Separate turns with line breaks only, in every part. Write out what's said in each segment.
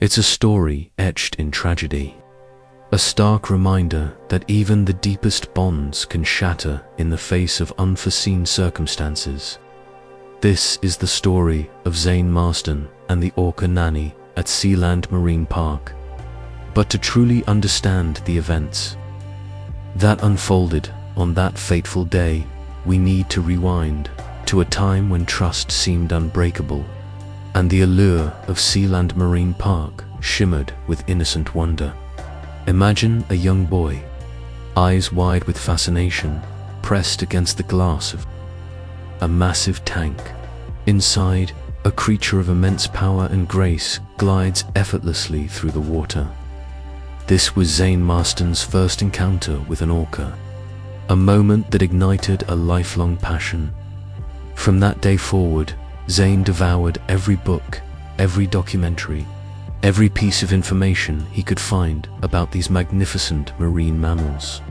It's a story etched in tragedy, a stark reminder that even the deepest bonds can shatter in the face of unforeseen circumstances. This is the story of Zane Marston and the orca Nani at Sealand Marine Park. But to truly understand the events that unfolded on that fateful day, we need to rewind to a time when trust seemed unbreakable, and the allure of Sealand Marine Park shimmered with innocent wonder. Imagine a young boy, eyes wide with fascination, pressed against the glass of a massive tank. Inside, a creature of immense power and grace glides effortlessly through the water. This was Zane Marston's first encounter with an orca, a moment that ignited a lifelong passion. From that day forward, Zane devoured every book, every documentary, every piece of information he could find about these magnificent marine mammals.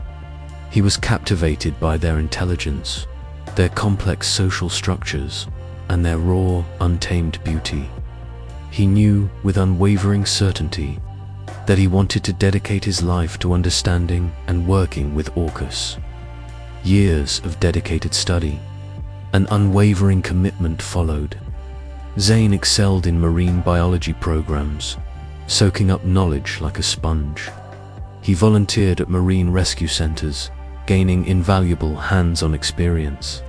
He was captivated by their intelligence, their complex social structures, and their raw, untamed beauty. He knew with unwavering certainty that he wanted to dedicate his life to understanding and working with orcas. Years of dedicated study, an unwavering commitment followed. Zane excelled in marine biology programs, soaking up knowledge like a sponge. He volunteered at marine rescue centers, gaining invaluable hands-on experience.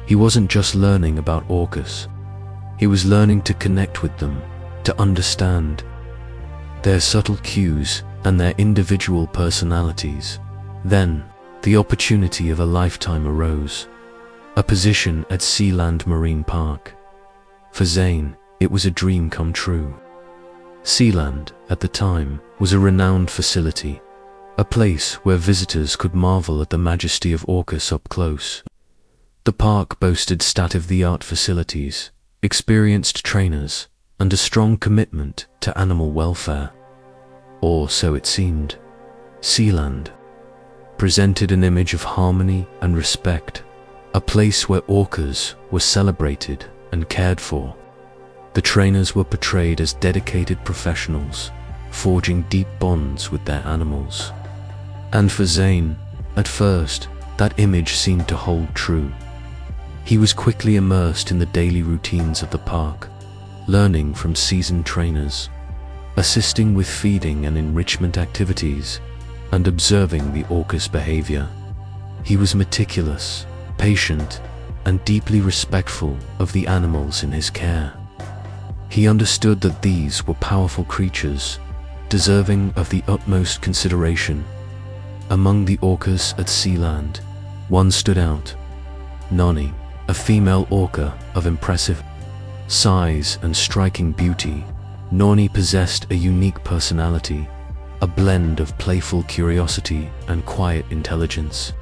He wasn't just learning about orcas, he was learning to connect with them, to understand their subtle cues and their individual personalities. Then, the opportunity of a lifetime arose, a position at Sealand Marine Park. For Zane, it was a dream come true. Sealand, at the time, was a renowned facility, a place where visitors could marvel at the majesty of orcas up close. The park boasted state-of-the-art facilities, experienced trainers, and a strong commitment to animal welfare. Or so it seemed. Sealand presented an image of harmony and respect, a place where orcas were celebrated and cared for. The trainers were portrayed as dedicated professionals, forging deep bonds with their animals. And for Zane, at first, that image seemed to hold true. He was quickly immersed in the daily routines of the park, learning from seasoned trainers, assisting with feeding and enrichment activities, and observing the orcas' behavior. He was meticulous, patient, and deeply respectful of the animals in his care. He understood that these were powerful creatures, deserving of the utmost consideration. Among the orcas at Sealand, one stood out: Nani, a female orca of impressive size and striking beauty. Nani possessed a unique personality, a blend of playful curiosity and quiet intelligence.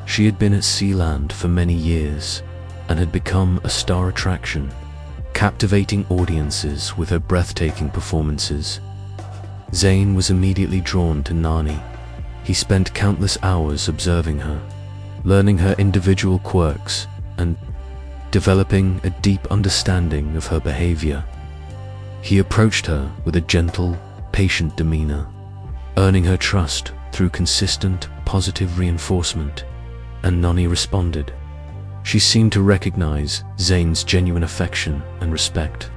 She had been at Sealand for many years and had become a star attraction, captivating audiences with her breathtaking performances. Zane was immediately drawn to Nani. He spent countless hours observing her, learning her individual quirks and developing a deep understanding of her behavior. He approached her with a gentle, patient demeanor, earning her trust through consistent, positive reinforcement, and Nani responded. She seemed to recognize Zane's genuine affection and respect.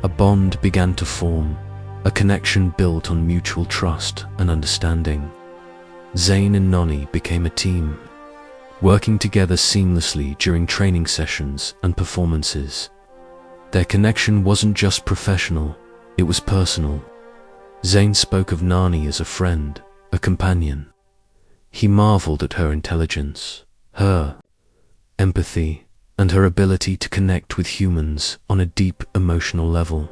A bond began to form, a connection built on mutual trust and understanding. Zane and Nani became a team, working together seamlessly during training sessions and performances. Their connection wasn't just professional, it was personal. Zane spoke of Nani as a friend, a companion. He marveled at her intelligence, her empathy, and her ability to connect with humans on a deep emotional level.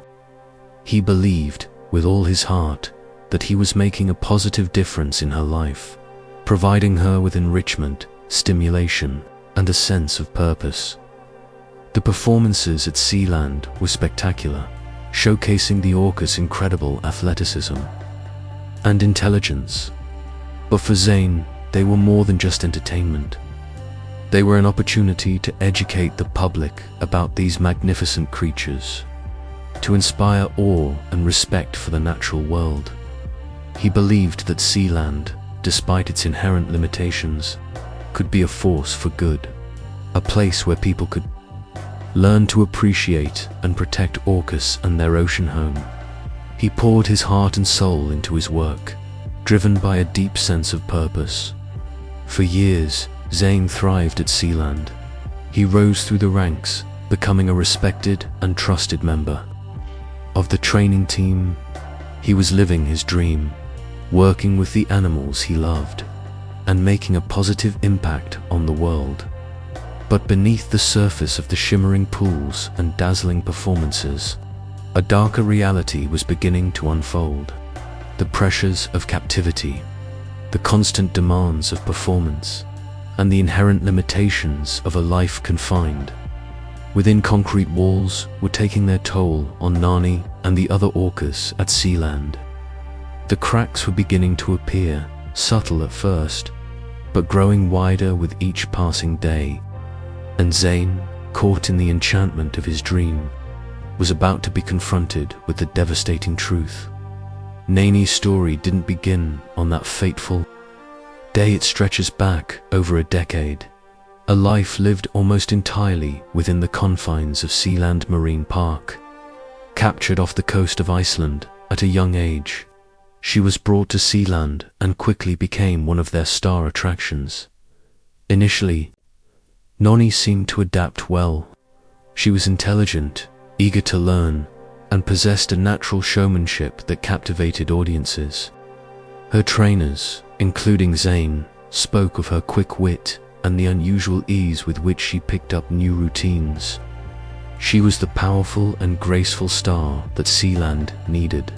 He believed, with all his heart, that he was making a positive difference in her life, providing her with enrichment, stimulation, and a sense of purpose. The performances at Sealand were spectacular, showcasing the orcas' incredible athleticism and intelligence. But for Zane, they were more than just entertainment. They were an opportunity to educate the public about these magnificent creatures. to inspire awe and respect for the natural world. He believed that Sealand, despite its inherent limitations, could be a force for good, a place where people could learn to appreciate and protect Orcus and their ocean home. He poured his heart and soul into his work, driven by a deep sense of purpose. For years, Zane thrived at Sealand. He rose through the ranks, becoming a respected and trusted member of the training team. He was living his dream, working with the animals he loved, and making a positive impact on the world. But beneath the surface of the shimmering pools and dazzling performances, a darker reality was beginning to unfold. The pressures of captivity, the constant demands of performance, and the inherent limitations of a life confined within concrete walls were taking their toll on Nani and the other orcas at Sealand. The cracks were beginning to appear, subtle at first, but growing wider with each passing day, and Zane, caught in the enchantment of his dream, was about to be confronted with the devastating truth. Nani's story didn't begin on that fateful day. It stretches back over a decade, a life lived almost entirely within the confines of Sealand Marine Park. Captured off the coast of Iceland at a young age, she was brought to Sealand and quickly became one of their star attractions. Initially, Nani seemed to adapt well. She was intelligent, eager to learn, and possessed a natural showmanship that captivated audiences. Her trainers, including Zane, spoke of her quick wit and the unusual ease with which she picked up new routines. She was the powerful and graceful star that Sealand needed.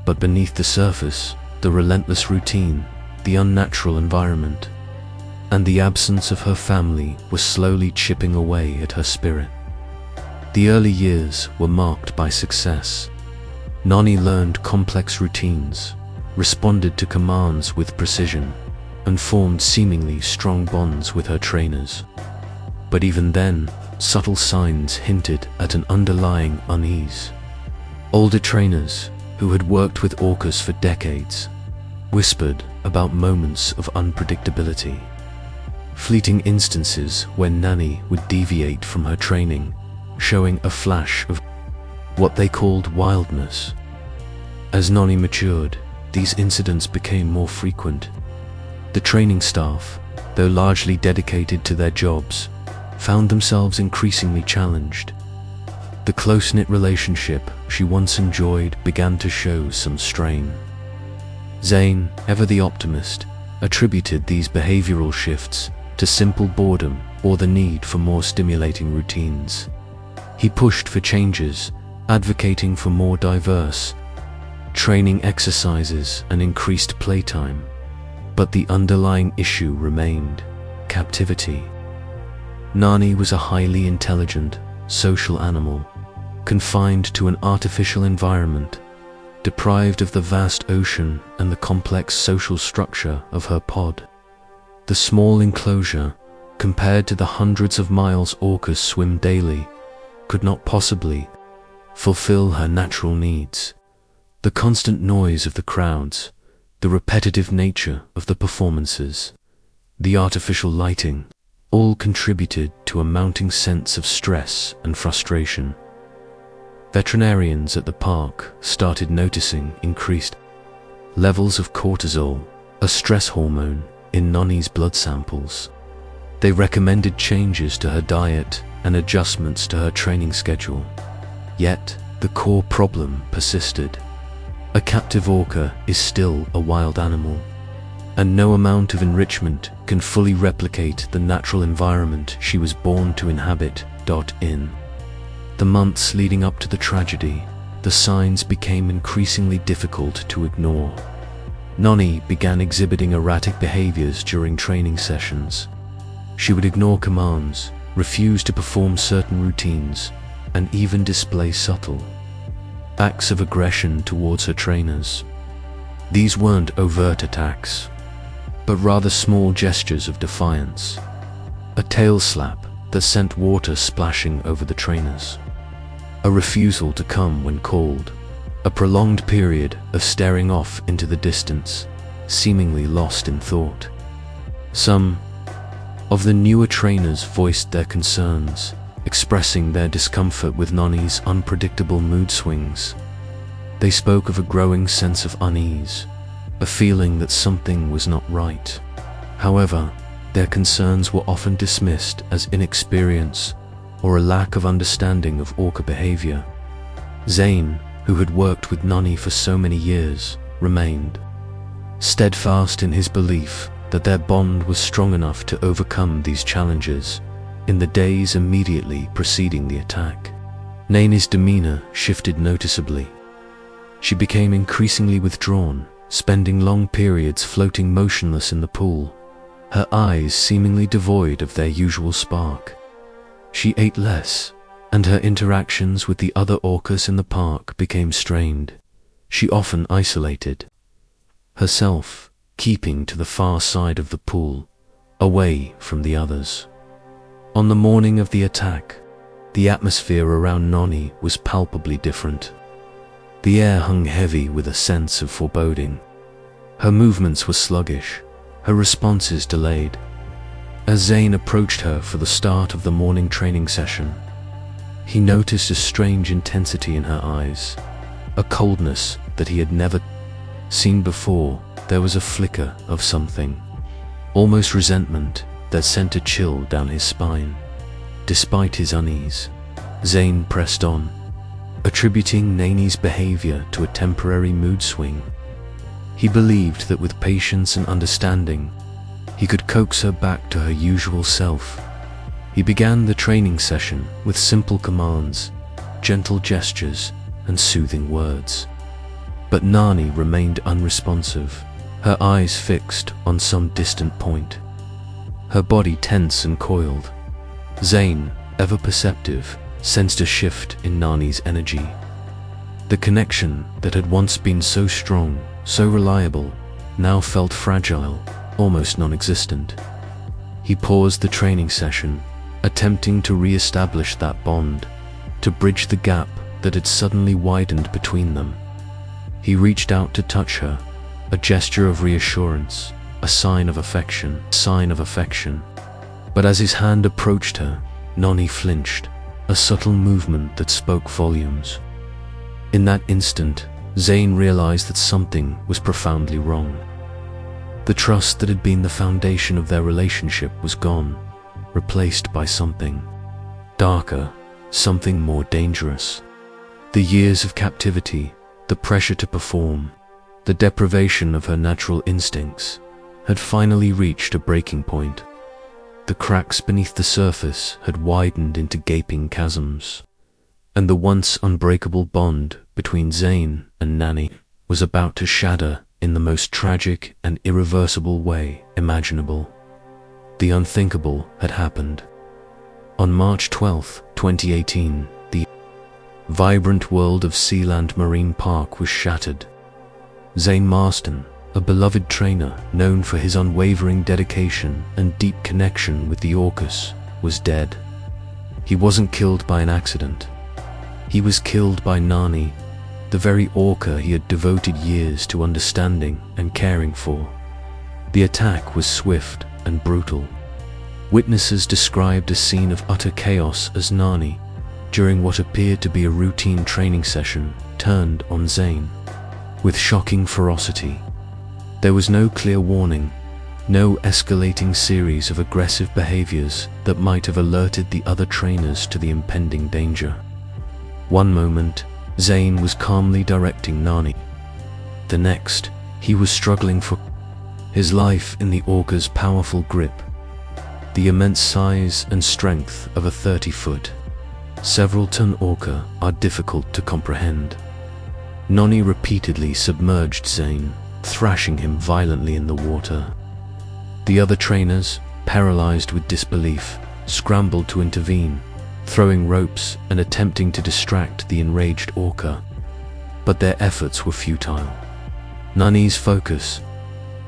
But beneath the surface, the relentless routine, the unnatural environment, and the absence of her family was slowly chipping away at her spirit. The early years were marked by success. Nani learned complex routines, responded to commands with precision, and formed seemingly strong bonds with her trainers. But even then, subtle signs hinted at an underlying unease. Older trainers, who had worked with orcas for decades, whispered about moments of unpredictability. Fleeting instances where Nani would deviate from her training, showing a flash of what they called wildness. As Nani matured, these incidents became more frequent. The training staff, though largely dedicated to their jobs, found themselves increasingly challenged. The close-knit relationship she once enjoyed began to show some strain. Zane, ever the optimist, attributed these behavioral shifts to simple boredom or the need for more stimulating routines. He pushed for changes, advocating for more diverse training exercises and increased playtime. But the underlying issue remained: captivity. Nani was a highly intelligent, social animal, confined to an artificial environment, deprived of the vast ocean and the complex social structure of her pod. The small enclosure, compared to the hundreds of miles orcas swim daily, could not possibly fulfill her natural needs. The constant noise of the crowds, the repetitive nature of the performances, the artificial lighting, all contributed to a mounting sense of stress and frustration. Veterinarians at the park started noticing increased levels of cortisol, a stress hormone, in Nani's blood samples. They recommended changes to her diet and adjustments to her training schedule. Yet, the core problem persisted. A captive orca is still a wild animal, and no amount of enrichment can fully replicate the natural environment she was born to inhabit. In the months leading up to the tragedy, the signs became increasingly difficult to ignore. Nani began exhibiting erratic behaviors during training sessions. She would ignore commands, refuse to perform certain routines, and even display subtle acts of aggression towards her trainers. These weren't overt attacks, but rather small gestures of defiance. A tail slap that sent water splashing over the trainers. a refusal to come when called, a prolonged period of staring off into the distance, seemingly lost in thought. Some of the newer trainers voiced their concerns, expressing their discomfort with Nani's unpredictable mood swings. They spoke of a growing sense of unease, a feeling that something was not right. However, their concerns were often dismissed as inexperience or a lack of understanding of orca behavior. Zane, who had worked with Nani for so many years, remained steadfast in his belief that their bond was strong enough to overcome these challenges in the days immediately preceding the attack. Nani's demeanor shifted noticeably. She became increasingly withdrawn, spending long periods floating motionless in the pool, her eyes seemingly devoid of their usual spark. She ate less, and her interactions with the other orcas in the park became strained. She often isolated herself, keeping to the far side of the pool, away from the others. On the morning of the attack, the atmosphere around Nani was palpably different. The air hung heavy with a sense of foreboding. Her movements were sluggish, her responses delayed. As Zane approached her for the start of the morning training session, he noticed a strange intensity in her eyes, a coldness that he had never seen before. There was a flicker of something, almost resentment, that sent a chill down his spine. Despite his unease, Zane pressed on, attributing Nani's behavior to a temporary mood swing. He believed that with patience and understanding, he could coax her back to her usual self. He began the training session with simple commands, gentle gestures, and soothing words. But Nani remained unresponsive, her eyes fixed on some distant point, her body tense and coiled. Zane, ever perceptive, sensed a shift in Nani's energy. The connection that had once been so strong, so reliable, now felt fragile, almost non-existent. He paused the training session, attempting to re-establish that bond, to bridge the gap that had suddenly widened between them. He reached out to touch her, a gesture of reassurance, a sign of affection. But as his hand approached her, Nani flinched, a subtle movement that spoke volumes. In that instant, Zane realized that something was profoundly wrong. The trust that had been the foundation of their relationship was gone, replaced by something darker, something more dangerous. The years of captivity, the pressure to perform, the deprivation of her natural instincts, had finally reached a breaking point. The cracks beneath the surface had widened into gaping chasms, and the once unbreakable bond between Zane and Nani was about to shatter in the most tragic and irreversible way imaginable. The unthinkable had happened. On March 12, 2018, the vibrant world of Sealand Marine Park was shattered. Zane Marston, a beloved trainer known for his unwavering dedication and deep connection with the orcas, was dead. He wasn't killed by an accident. He was killed by Nani, the very orca he had devoted years to understanding and caring for. The attack was swift and brutal. Witnesses described a scene of utter chaos as Nani, during what appeared to be a routine training session, turned on Zane with shocking ferocity. There was no clear warning, no escalating series of aggressive behaviors that might have alerted the other trainers to the impending danger. One moment, Zane was calmly directing Nani. The next, he was struggling for his life in the orca's powerful grip. The immense size and strength of a 30-foot, several-ton orca are difficult to comprehend. Nani repeatedly submerged Zane, thrashing him violently in the water. The other trainers, paralyzed with disbelief, scrambled to intervene, throwing ropes and attempting to distract the enraged orca. But their efforts were futile. Nani's focus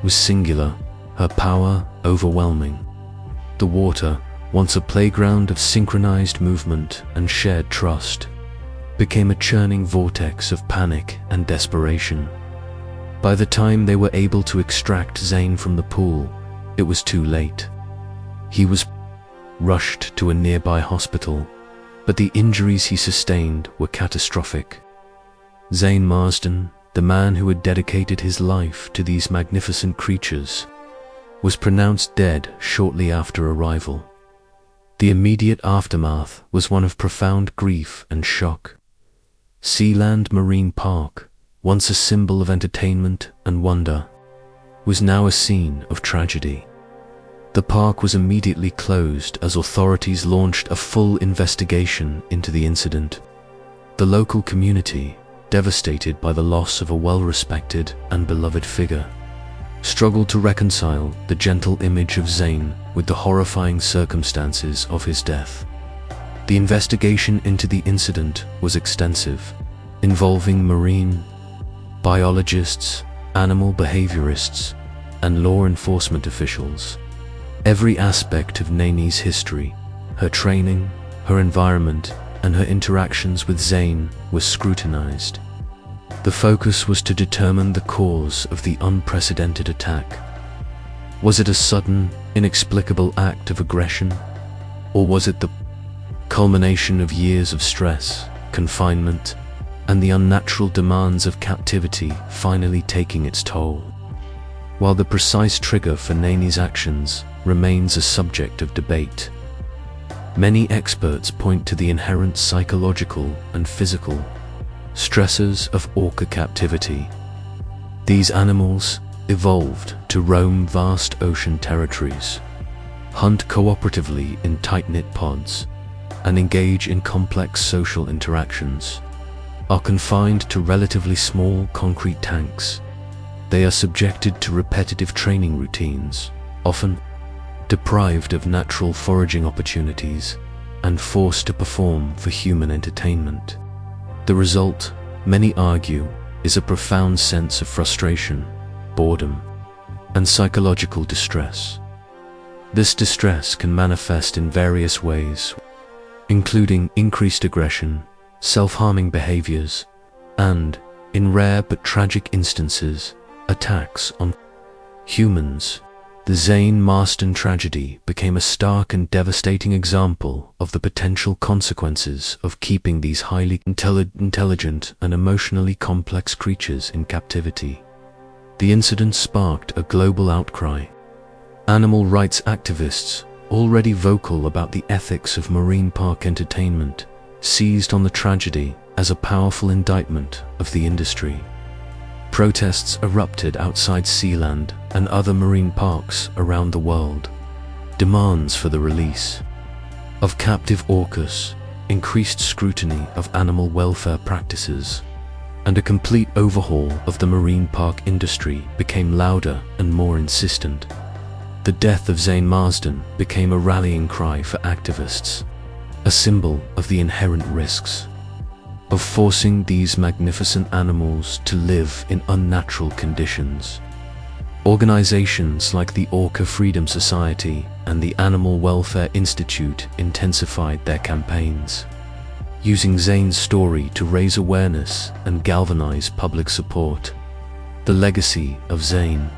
was singular, her power overwhelming. The water, once a playground of synchronized movement and shared trust, became a churning vortex of panic and desperation. By the time they were able to extract Zane from the pool, it was too late. He was rushed to a nearby hospital, but the injuries he sustained were catastrophic. Zane Marsden, the man who had dedicated his life to these magnificent creatures, was pronounced dead shortly after arrival. The immediate aftermath was one of profound grief and shock. Sealand Marine Park, once a symbol of entertainment and wonder, was now a scene of tragedy. The park was immediately closed as authorities launched a full investigation into the incident. The local community, devastated by the loss of a well-respected and beloved figure, struggled to reconcile the gentle image of Zane with the horrifying circumstances of his death. The investigation into the incident was extensive, involving marine biologists, animal behaviorists, and law enforcement officials. Every aspect of Nani's history, her training, her environment, and her interactions with Zane was scrutinized. The focus was to determine the cause of the unprecedented attack. Was it a sudden, inexplicable act of aggression? Or was it the culmination of years of stress, confinement, and the unnatural demands of captivity finally taking its toll? While the precise trigger for Nani's actions remains a subject of debate, many experts point to the inherent psychological and physical stressors of orca captivity. These animals evolved to roam vast ocean territories, hunt cooperatively in tight-knit pods, and engage in complex social interactions. Are confined to relatively small concrete tanks. They are subjected to repetitive training routines, often deprived of natural foraging opportunities, and forced to perform for human entertainment. The result, many argue, is a profound sense of frustration, boredom, and psychological distress. This distress can manifest in various ways, including increased aggression, self-harming behaviors, and, in rare but tragic instances, attacks on humans. The Zane Marsden tragedy became a stark and devastating example of the potential consequences of keeping these highly intelligent and emotionally complex creatures in captivity. The incident sparked a global outcry. Animal rights activists, already vocal about the ethics of marine park entertainment, seized on the tragedy as a powerful indictment of the industry. Protests erupted outside Sealand and other marine parks around the world. Demands for the release of captive orcas, increased scrutiny of animal welfare practices, and a complete overhaul of the marine park industry became louder and more insistent. The death of Zane Marsden became a rallying cry for activists, a symbol of the inherent risks of forcing these magnificent animals to live in unnatural conditions. Organizations like the Orca Freedom Society and the Animal Welfare Institute intensified their campaigns, using Zane's story to raise awareness and galvanize public support. The legacy of Zane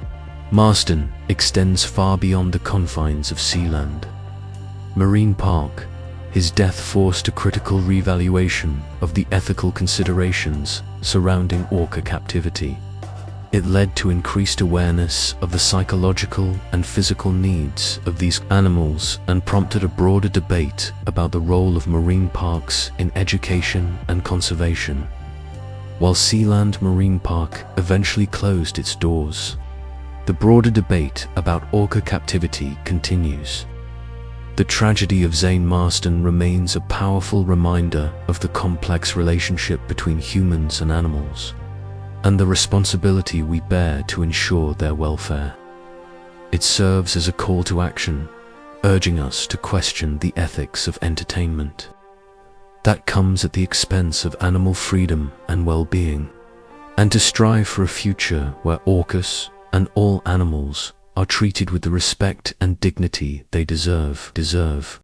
Marsden extends far beyond the confines of Sealand Marine Park. His death forced a critical reevaluation of the ethical considerations surrounding orca captivity. It led to increased awareness of the psychological and physical needs of these animals and prompted a broader debate about the role of marine parks in education and conservation. While Sealand Marine Park eventually closed its doors, the broader debate about orca captivity continues. The tragedy of Zane Marsden remains a powerful reminder of the complex relationship between humans and animals, and the responsibility we bear to ensure their welfare. It serves as a call to action, urging us to question the ethics of entertainment that comes at the expense of animal freedom and well-being, and to strive for a future where orcas and all animals are treated with the respect and dignity they deserve.